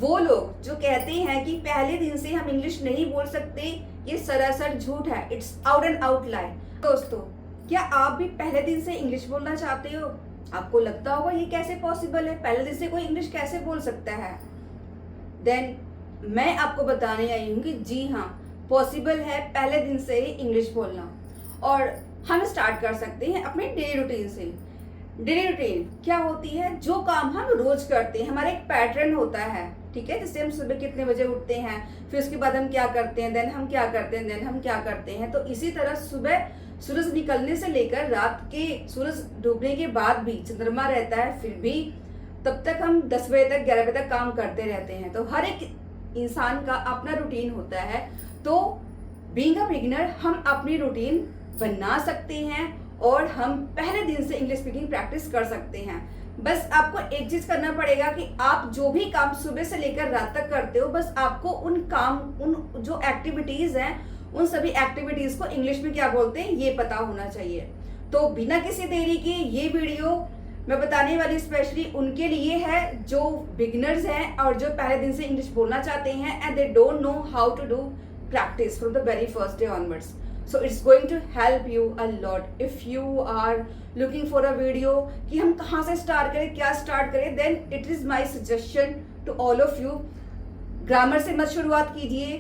वो लोग जो कहते हैं कि पहले दिन से हम इंग्लिश नहीं बोल सकते, ये सरासर झूठ है। इट्स आउट एंड आउट लाई। दोस्तों, क्या आप भी पहले दिन से इंग्लिश बोलना चाहते हो? आपको लगता होगा ये कैसे पॉसिबल है, पहले दिन से कोई इंग्लिश कैसे बोल सकता है? देन मैं आपको बताने आई हूँ कि जी हाँ, पॉसिबल है पहले दिन से ही इंग्लिश बोलना। और हम स्टार्ट कर सकते हैं अपने डेली रूटीन से। डेली रूटीन क्या होती है? जो काम हम रोज करते हैं, हमारा एक पैटर्न होता है, ठीक है। जैसे हम सुबह कितने बजे उठते हैं, फिर उसके बाद हम क्या करते हैं, देन हम क्या करते हैं, देन हम क्या करते हैं। तो इसी तरह सुबह सूरज निकलने से लेकर रात के सूरज डूबने के बाद भी चंद्रमा रहता है, फिर भी तब तक हम 10 बजे तक 11 बजे तक काम करते रहते हैं। तो हर एक इंसान का अपना रूटीन होता है। तो बीइंग अ बिगिनर हम अपनी रूटीन बना सकते हैं और हम पहले दिन से इंग्लिश स्पीकिंग प्रैक्टिस कर सकते हैं। बस आपको एक चीज करना पड़ेगा कि आप जो भी काम सुबह से लेकर रात तक करते हो, बस आपको उन जो एक्टिविटीज हैं, उन सभी एक्टिविटीज को इंग्लिश में क्या बोलते हैं ये पता होना चाहिए। तो बिना किसी देरी के ये वीडियो मैं बताने वाली स्पेशली उनके लिए है जो बिगिनर्स हैं और जो पहले दिन से इंग्लिश बोलना चाहते हैं and they don't know how to do practice from the very first day onwards. So it's going to help you a lot. If you are looking for a video कि हम कहाँ से स्टार्ट करें, क्या start करें, then it is my suggestion to all of you. Grammar से मत शुरुआत कीजिए,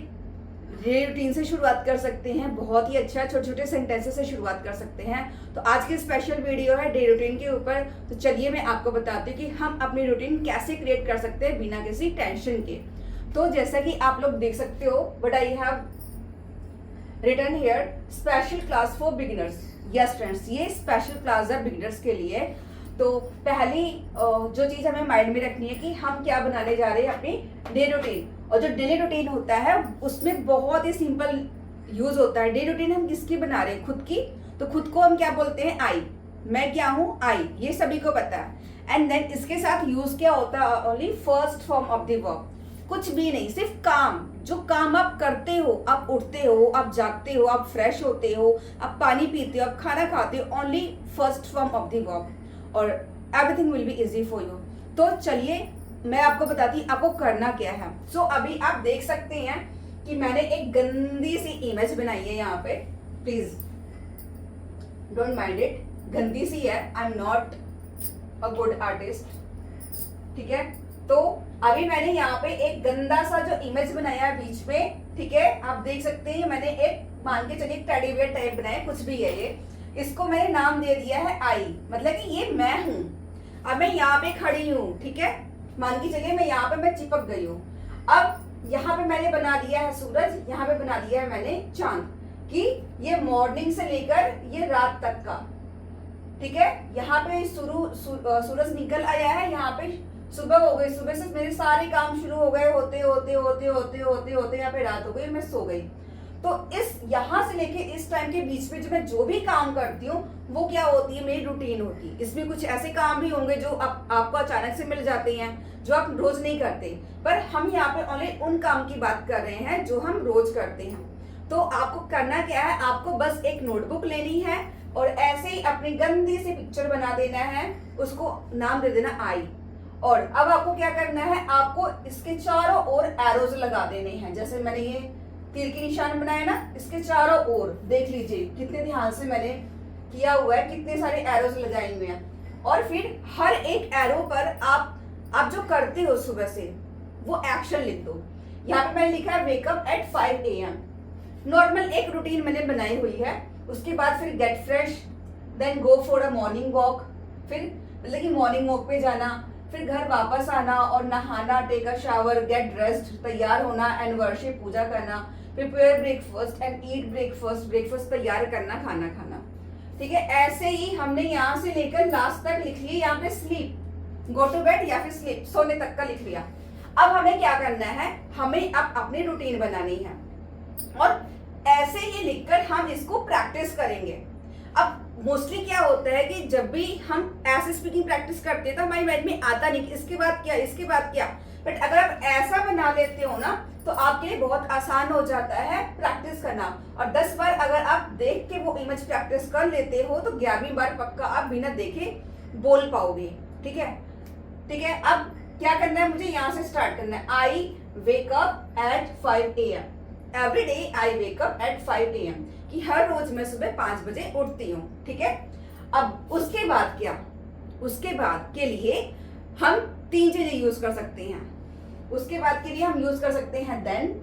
डेली रूटीन से शुरुआत कर सकते हैं, बहुत ही अच्छा छोटे छोटे सेंटेंसेस से शुरुआत कर सकते हैं। तो आज की स्पेशल वीडियो है डेली रूटीन के ऊपर। तो चलिए मैं आपको बताती हूँ कि हम अपनी रूटीन कैसे क्रिएट कर सकते हैं बिना किसी टेंशन के। तो जैसा कि आप लोग देख सकते हो, but I have written here special class for beginners. Yes friends, ये स्पेशल क्लास है बिगिनर्स के लिए। तो पहली जो चीज हमें माइंड में रखनी है कि हम क्या बनाने जा रहे हैं अपनी डेली रूटीन। और जो डेली रूटीन होता है उसमें बहुत ही सिंपल यूज होता है। डेली रूटीन हम किसकी बना रहे हैं? खुद की। तो खुद को हम क्या बोलते हैं? आई। मैं क्या हूँ? आई। ये सभी को पता है। एंड देन इसके साथ यूज क्या होता है? Only first form of the verb. कुछ भी नहीं, सिर्फ काम। जो काम आप करते हो, आप उठते हो, आप जागते हो, आप फ्रेश होते हो, आप पानी पीते हो, आप खाना खाते हो, only first form of the verb और everything will be easy for you. तो चलिए मैं आपको बताती हूँ आपको करना क्या है। सो अभी आप देख सकते हैं कि मैंने एक गंदी सी इमेज बनाई है यहाँ पे। प्लीज डोंट माइंड इट, गंदी सी है। I am not a good artist, ठीक है। तो अभी मैंने यहाँ पे एक गंदा सा जो इमेज बनाया है बीच में, ठीक है। आप देख सकते हैं मैंने एक मान के चलिए टेडी बियर टाइप बनाया, कुछ भी है ये। इसको मैंने नाम दे दिया है आई, मतलब कि ये मैं हूं। अब मैं यहाँ पे खड़ी हूँ, ठीक है। मान के चलिए मैं यहाँ पे मैं चिपक गई हूँ। अब यहाँ पे मैंने बना दिया है सूरज, यहाँ पे बना दिया है मैंने चांद, कि ये मॉर्निंग से लेकर ये रात तक का, ठीक है। यहाँ पे सूरज निकल आया है, यहाँ पे सुबह हो गई, सुबह से मेरे सारे काम शुरू हो गए, होते होते होते होते होते होते यहाँ पे रात हो गई, मैं सो गई। तो इस यहाँ से लेके इस टाइम के बीच में जो भी काम करती हूँ वो क्या होती है? मेरी रूटीन होती है। इसमें कुछ ऐसे काम भी होंगे जो आपको अचानक से मिल जाते हैं, जो आप रोज नहीं करते, पर हम यहाँ पे ओनली उन काम की बात कर रहे हैं जो हम रोज करते हैं। तो आपको करना क्या है? आपको बस एक नोटबुक लेनी है और ऐसे ही अपनी गंदी सी पिक्चर बना देना है, उसको नाम दे देना आई। और अब आपको क्या करना है? आपको इसके चारों ओर एरोज लगा देने हैं। जैसे मैंने ये तीर के निशान बनाए ना, इसके चारों ओर देख लीजिए कितने ध्यान से मैंने किया हुआ है, कितने सारे एरोज लगाए हुए हैं। और फिर हर एक एरो पर आप जो करते हो सुबह से वो एक्शन लिख दो। यहाँ पे मैंने लिखा है वेकअप एट 5 AM। नॉर्मल एक रूटीन मैंने बनाई हुई है। उसके बाद फिर get fresh, then go for a morning walk, फिर मतलब कि मॉर्निंग वॉक पे जाना, फिर घर वापस आना और नहाना, take a shower, get dressed, तैयार होना एंड वर्शिप, पूजा करना, prepare breakfast and eat breakfast, breakfast तैयार करना, खाना खाना, ठीक है। ऐसे ही हमने यहाँ से लेकर लास्ट तक लिख लिया। यहाँ पे स्लीप, गो टू बेड या फिर स्लीप, सोने तक का लिख लिया। अब हमें क्या करना है? हमें अब अपनी रूटीन बनानी है और ऐसे ही लिखकर हम इसको प्रैक्टिस करेंगे। अब मोस्टली क्या होता है कि जब भी हम ऐसे स्पीकिंग प्रैक्टिस करते हैं तो हमारी माइंड में आता नहीं इसके बाद क्या, इसके बाद क्या। बट अगर आप ऐसा बना लेते हो ना तो आपके लिए बहुत आसान हो जाता है प्रैक्टिस करना। और 10 बार अगर आप देख के वो इमेज प्रैक्टिस कर लेते हो तो 11वीं बार पक्का आप बिना देखे बोल पाओगे, ठीक है। ठीक है, अब क्या करना है मुझे, यहाँ से स्टार्ट करना है। I wake up at 5 AM, every day I wake up at 5 AM, कि हर रोज मैं सुबह 5 बजे उठती हूँ, ठीक है। अब उसके बाद क्या, उसके बाद के लिए हम 3 चीजें यूज कर सकते हैं। उसके बाद के लिए हम यूज कर सकते हैं देन,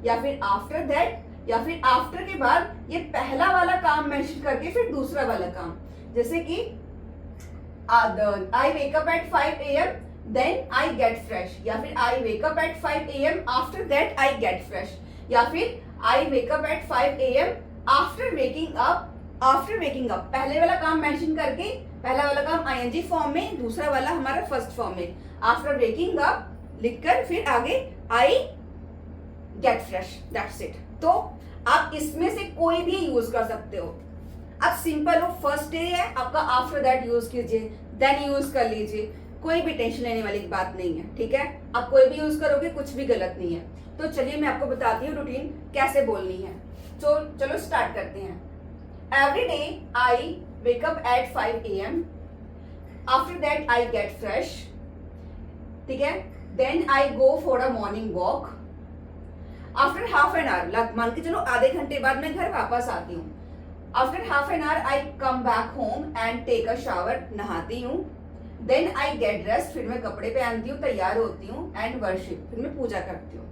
या फिर आफ्टर दैट, या फिर आफ्टर के बाद ये पहला वाला काम मेंशन करके फिर दूसरा वाला काम, जैसे कि I wake up at 5 AM, then I get fresh, या फिर I wake up at 5 AM, after that I get fresh, या फिर I wake up at 5 AM, after waking up. After waking up पहले वाला काम मेंशन करके, पहला वाला काम आईएनजी फॉर्म में, दूसरा वाला हमारा फर्स्ट फॉर्म में, आफ्टर वेकिंग अप लिखकर फिर आगे आई गेट फ्रेश, दैट्स इट। तो आप इसमें से कोई भी यूज कर सकते हो। अब सिंपल हो, फर्स्ट डे है आपका, आफ्टर दैट यूज कीजिए, देन यूज कर लीजिए, कोई भी टेंशन लेने वाली बात नहीं है, ठीक है। आप कोई भी यूज करोगे कुछ भी गलत नहीं है। तो चलिए मैं आपको बताती हूँ रूटीन कैसे बोलनी है। तो चलो स्टार्ट करते हैं। Every day I wake up at 5 AM, after that I get fresh, ठीक है। Then I go for a morning walk, after half an hour, मान के चलो आधे घंटे बाद मैं घर वापस आती हूँ। After half an hour I come back home and take a shower, नहाती हूँ। देन आई गेट ड्रेस, फिर मैं कपड़े पहनती हूँ, तैयार होती हूँ, एंड वर्शिप, फिर मैं पूजा करती हूँ।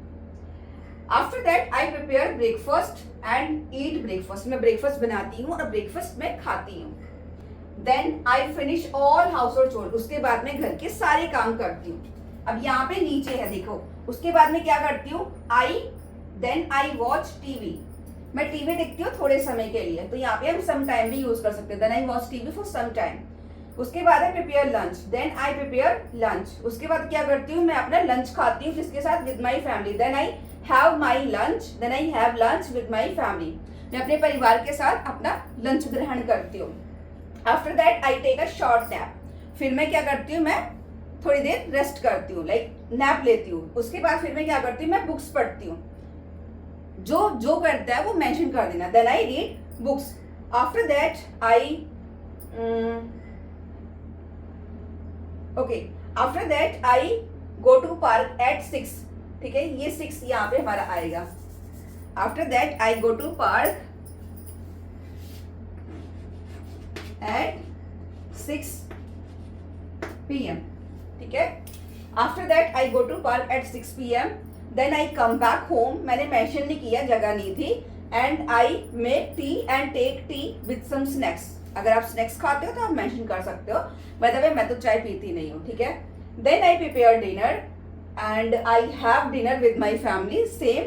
After that I prepare breakfast and eat breakfast, मैं ब्रेकफास्ट बनाती हूँ और ब्रेकफास्ट में खाती हूँ। Then I finish all household chore, उसके बाद मैं घर के सारे काम करती हूँ। अब यहाँ पे नीचे है देखो, उसके बाद में क्या करती हूँ, देन आई वॉच टीवी, मैं टीवी देखती हूँ थोड़े समय के लिए, तो यहाँ पे हम सम टाइम भी यूज कर सकते हैं, then I watch TV for some time. उसके बाद I prepare lunch, then I prepare lunch, उसके बाद क्या करती हूँ मैं अपना लंच खाती हूँ, किसके साथ, with my family. Then I have my lunch, then I have lunch with my family, मैं अपने परिवार के साथ अपना लंच ग्रहण करती हूँ। After that I take a short nap, फिर मैं क्या करती हूँ, मैं थोड़ी देर रेस्ट करती हूँ, लाइक नैप लेती हूँ। उसके बाद फिर मैं क्या करती हूँ, मैं बुक्स पढ़ती हूँ, जो जो करता है वो मेंशन कर देना। Then I read books, after that I after that I go to park at 6, ठीक है, ये 6 यहाँ पे हमारा आएगा। After that I go to park at 6 PM, ठीक है। After that I go to park at 6 PM, then I come back home, मैंने मेंशन नहीं किया, जगह नहीं थी, and I make tea and take tea with some snacks, अगर आप स्नैक्स खाते हो तो आप मेंशन कर सकते हो, बाय द वे मैं तो चाय पीती नहीं हूँ, ठीक है। Then I prepare dinner and I have dinner with my family same,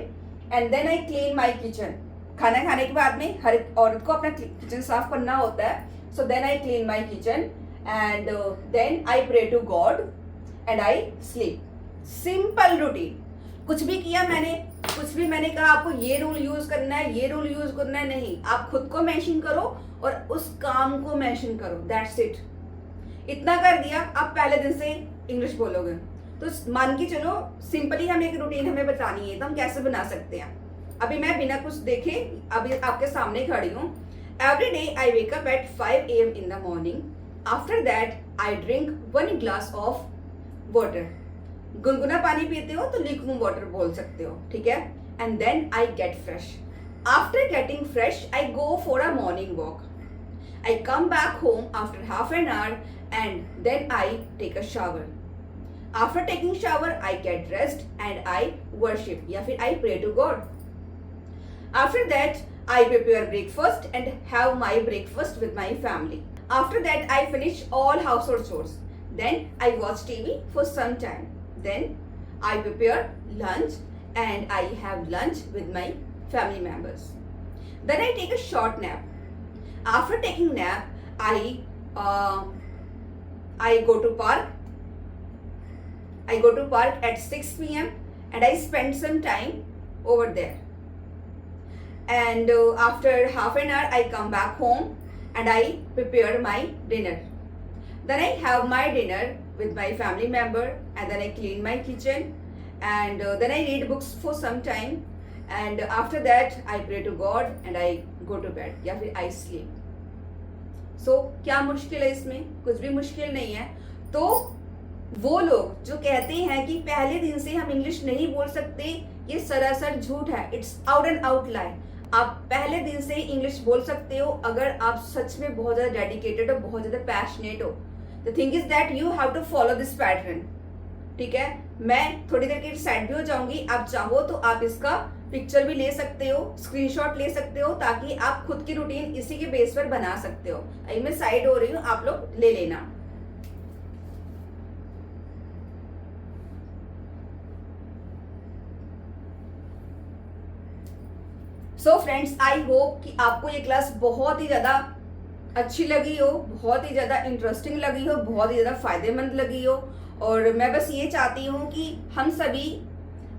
and then I clean my kitchen, खाना खाने के बाद में हर एक औरत को अपना किचन साफ करना होता है, so then I clean my kitchen and then I pray to God and I sleep. Simple routine, कुछ भी किया मैंने, कुछ भी मैंने कहा आपको ये रूल यूज करना है, ये रूल यूज करना है, नहीं, आप खुद को मेंशन करो और उस काम को मेंशन करो, दैट्स इट। इतना कर दिया, आप पहले दिन से इंग्लिश बोलोगे। तो मान के चलो सिंपली हम एक रूटीन हमें बतानी है, तो हम कैसे बना सकते हैं। अभी मैं बिना कुछ देखे अभी आपके सामने खड़ी हूँ। Every day I wake up at 5 AM in the morning, after that I drink 1 glass of water, गुनगुना पानी पीते हो तो लिक्विड वाटर बोल सकते हो, ठीक है। And then I get fresh, after getting fresh I go for a morning walk, I come back home after half an hour and then I take a shower, after taking shower I get rest and I worship, या फिर I pray to God. After that I prepare breakfast and have my breakfast with my family. After that, I finish all household chores. Then I watch TV for some time. Then I prepare lunch and I have lunch with my family members. Then I take a short nap. After taking nap, I go to park. I go to park at 6 PM and I spend some time over there. And after half an hour I come back home and I prepare my dinner. Then I have my dinner with my family member and then I clean my kitchen and then I read books for some time and after that I pray to God and I go to bed या फिर I sleep. So क्या मुश्किल है इसमें? कुछ भी मुश्किल नहीं है। तो वो लोग जो कहते हैं कि पहले दिन से हम इंग्लिश नहीं बोल सकते, ये सरासर झूठ है। इट्स आउट एंड आउट लाई। आप पहले दिन से ही इंग्लिश बोल सकते हो अगर आप सच में बहुत ज्यादा डेडिकेटेड हो, बहुत ज्यादा पैशनेट हो। The thing is that you have to follow this pattern. ठीक है, मैं थोड़ी देर के साइड भी हो जाऊंगी, आप चाहो तो आप इसका पिक्चर भी ले सकते हो, स्क्रीनशॉट ले सकते हो, ताकि आप खुद की रूटीन इसी के बेस पर बना सकते हो। अभी मैं साइड हो रही हूँ, आप लोग ले लेना। सो फ्रेंड्स, आई होप कि आपको ये क्लास बहुत ही ज्यादा अच्छी लगी हो, बहुत ही ज्यादा इंटरेस्टिंग लगी हो, बहुत ही ज्यादा फायदेमंद लगी हो। और मैं बस ये चाहती हूँ कि हम सभी,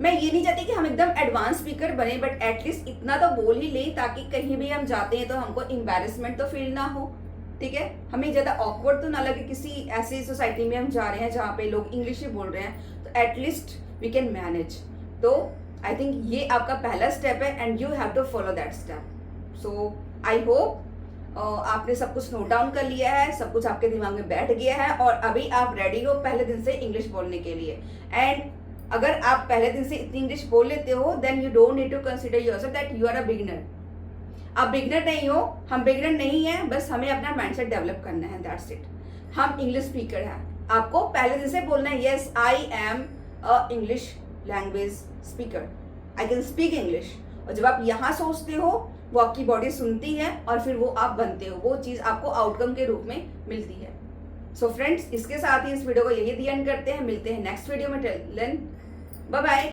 मैं ये नहीं चाहती कि हम एकदम एडवांस स्पीकर बने, बट एटलीस्ट इतना तो बोल ही ले ताकि कहीं भी हम जाते हैं तो हमको एम्बैरेसमेंट तो फील ना हो। ठीक है, हमें ज़्यादा ऑकवर्ड तो ना लगे किसी ऐसी सोसाइटी में हम जा रहे हैं जहाँ पे लोग इंग्लिश ही बोल रहे हैं, तो एटलीस्ट वी कैन मैनेज। तो आई थिंक ये आपका पहला स्टेप है and you have to follow that step. So I hope आपने सब कुछ नोट डाउन कर लिया है, सब कुछ आपके दिमाग में बैठ गया है और अभी आप रेडी हो पहले दिन से इंग्लिश बोलने के लिए। एंड अगर आप पहले दिन से इतनी इंग्लिश बोल लेते हो, then you don't need to consider yourself that you are a beginner. आप बिगिनर नहीं हो, हम बिगिनर नहीं है, बस हमें अपना माइंडसेट डेवलप करना है, दैट्स इट। हम इंग्लिश स्पीकर हैं, आपको पहले दिन से बोलना है yes I am a English language speaker, I can speak English. और जब आप यहाँ सोचते हो, वो आपकी बॉडी सुनती है और फिर वो आप बनते हो, वो चीज़ आपको आउटकम के रूप में मिलती है। सो फ्रेंड्स, इसके साथ ही इस वीडियो को यही दी एंड करते हैं, मिलते हैं नेक्स्ट वीडियो में। Till then bye bye.